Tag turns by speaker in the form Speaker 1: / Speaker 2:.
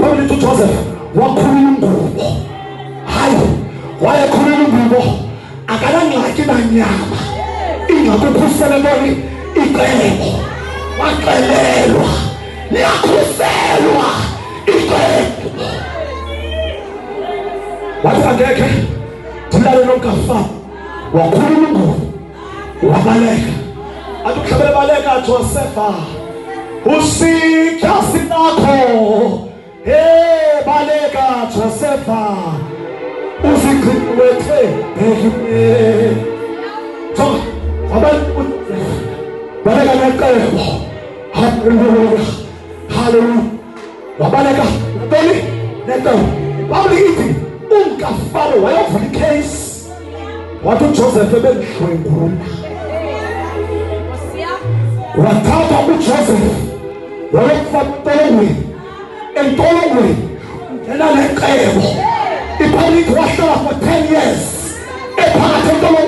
Speaker 1: iBhayibheli lithi uJoseph wakhulula ingubo. Hayi, wayekhulula ingubo akalangxaki nanyama. Ingakho ukhuselekoni icebo. Waxelelwa liyakhuselwa icebo. Wathi angeke ndilale nomkafana. Wakhulula ingubo wabaleka. Athi uhlabele baleka Josefa. Usitya sinakho. Hey baleka Josefa. Uzigcinwethe bekime. So, abantu baleka neqebo. Hallelujah. Hallelujah. Wabaleka ntoni neqebo. Bawulithi umkafaro wayovula icase. Wathi uJoseph ebendhlwengula. Wathatha uJoseph wayofaka entolongweni ngena neqebo. iPhayibheli wahlala for 10 years ephakathi entolongweni.